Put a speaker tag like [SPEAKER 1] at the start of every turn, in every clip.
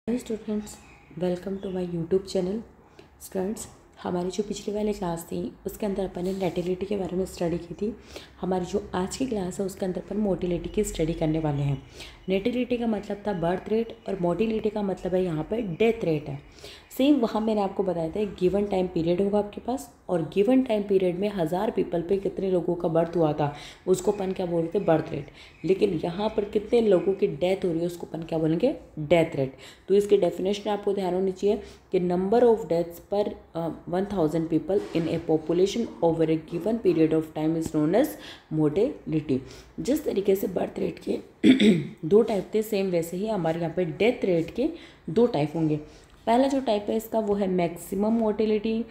[SPEAKER 1] Hello students, welcome to my YouTube channel. Students, हमारी जो पिछली वाली क्लास थी उसके अंदर अपन ने नेटिलिटी के बारे में स्टडी की थी। हमारी जो आज की क्लास है उसके अंदर अपन मोटिलिटी की स्टडी करने वाले हैं। नेटिलिटी का मतलब था बर्थ रेट और मोटिलिटी का मतलब है यहाँ पे डेथ रेट है। सेम वहाँ मैंने आपको बताया था गिवन टाइम पीरियड होगा आपके पास और गिवन टाइम पीरियड में 1000 पीपल पे कितने लोगों का बर्थ हुआ था उसको अपन क्या बोलते हैं, बर्थ रेट। लेकिन यहाँ पर कितने लोगों की डेथ हो रही है उसको अपन क्या बोलेंगे, डेथ रेट। तो इसकी डेफिनेशन आपको ध्यान होनी चाहिए कि नंबर ऑफ डेथ्स पर 1000 people in a population over a given period of time is known as mortality. जिस तरीके से बर्थ रेट के दो टाइप थे, सेम वैसे ही हमारे यहाँ पे डेथ रेट के दो टाइप होंगे। पहला जो टाइप है इसका वो है maximum mortality,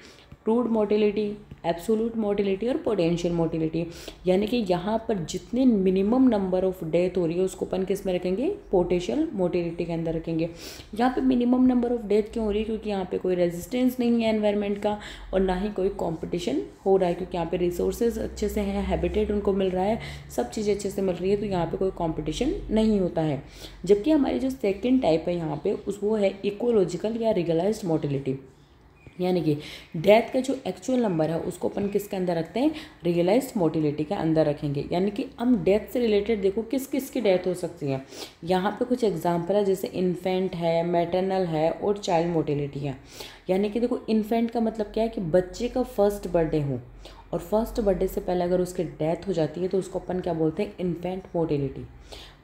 [SPEAKER 1] crude mortality, absolute mortality और पोटेंशियल मोर्टेलिटी। यानी कि यहाँ पर जितने मिनिमम नंबर ऑफ डेथ हो रही है उसको अपन किस में रखेंगे, पोटेंशियल मोर्टेलिटी के अंदर रखेंगे। यहाँ पे मिनिमम नंबर ऑफ डेथ क्यों हो रही है, क्योंकि यहाँ पे कोई रेजिस्टेंस नहीं है एनवायरनमेंट का और ना ही कोई कॉम्पिटिशन हो रहा है, क्योंकि यहाँ पे रिसोर्सेज अच्छे से हैं, हैबिटेट उनको मिल रहा है, सब चीज़ें अच्छे से मिल रही है, तो यहाँ पे कोई कॉम्पिटिशन नहीं होता है। जबकि हमारी जो सेकेंड टाइप है यहाँ पे वो है इकोलॉजिकल या रियलाइज्ड मोर्टेलिटी। यानी कि डेथ का जो एक्चुअल नंबर है उसको अपन किसके अंदर रखते हैं, रियलाइज्ड मोर्टेलिटी के अंदर रखेंगे। यानी कि हम डेथ से रिलेटेड देखो किस किस की डेथ हो सकती है। यहाँ पे कुछ एग्जांपल है, जैसे इन्फेंट है, मैटरनल है और चाइल्ड मोर्टेलिटी है। यानी कि देखो इन्फेंट का मतलब क्या है कि बच्चे का फर्स्ट बर्थडे हो और फर्स्ट बर्थडे से पहले अगर उसकी डेथ हो जाती है तो उसको अपन क्या बोलते हैं, इन्फेंट मोर्टेलिटी।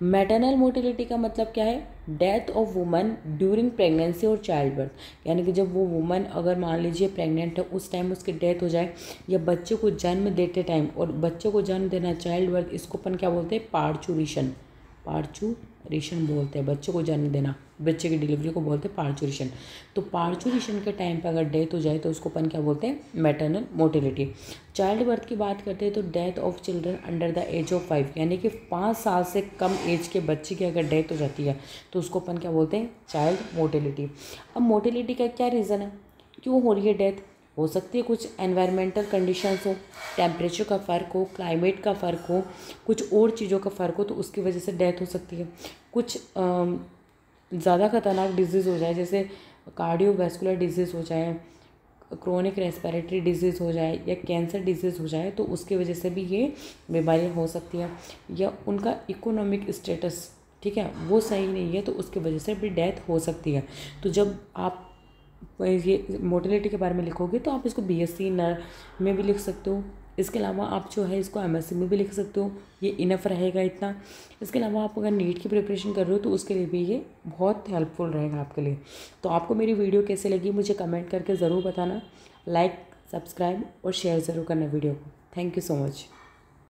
[SPEAKER 1] मैटरनल मोर्टेलिटी का मतलब क्या है, death of woman during pregnancy और चाइल्ड बर्थ। यानी कि जब वो वुमन अगर मान लीजिए प्रेग्नेंट है उस टाइम उसकी डेथ हो जाए, या बच्चे को जन्म देते टाइम, और बच्चे को जन्म देना चाइल्ड बर्थ, इसको अपन क्या बोलते हैं, पार्चुरेशन। पार्चुरेशन बोलते हैं बच्चे को जन्म देना, बच्चे की डिलीवरी को बोलते हैं पार्चुरेशन। तो पार्चुरेशन के टाइम पर अगर डेथ हो जाए तो उसको अपन क्या बोलते हैं, मैटरनल मोर्टेलिटी। चाइल्ड बर्थ की बात करते हैं तो death of children under the age of 5, यानी कि 5 साल से कम एज के बच्चे की अगर डेथ हो जाती है तो उसको अपन क्या बोलते हैं, चाइल्ड मोर्टेलिटी। अब मोर्टेलिटी का क्या रीज़न है, क्यों हो रही है डेथ? हो सकती है कुछ एनवायरमेंटल कंडीशंस हो, टेम्परेचर का फ़र्क हो, क्लाइमेट का फ़र्क हो, कुछ और चीज़ों का फ़र्क हो, तो उसकी वजह से डेथ हो सकती है। कुछ ज़्यादा खतरनाक डिजीज़ हो जाए, जैसे कार्डियोवैस्कुलर डिजीज़ हो जाए, क्रोनिक रेस्पिरेटरी डिजीज़ हो जाए या कैंसर डिजीज़ हो जाए, तो उसकी वजह से भी ये बीमारियाँ हो सकती हैं। या उनका इकोनॉमिक स्टेटस, ठीक है, वो सही नहीं है तो उसकी वजह से भी डेथ हो सकती है। तो जब आप ये मोर्टेलिटी के बारे में लिखोगे तो आप इसको बीएससी नर में भी लिख सकते हो। इसके अलावा आप जो है इसको एमएससी में भी लिख सकते हो, ये इनफ रहेगा इतना। इसके अलावा आप अगर नीट की प्रिपरेशन कर रहे हो तो उसके लिए भी ये बहुत हेल्पफुल रहेगा आपके लिए। तो आपको मेरी वीडियो कैसे लगी मुझे कमेंट करके ज़रूर बताना। लाइक, सब्सक्राइब और शेयर ज़रूर करना वीडियो को। Thank you so much.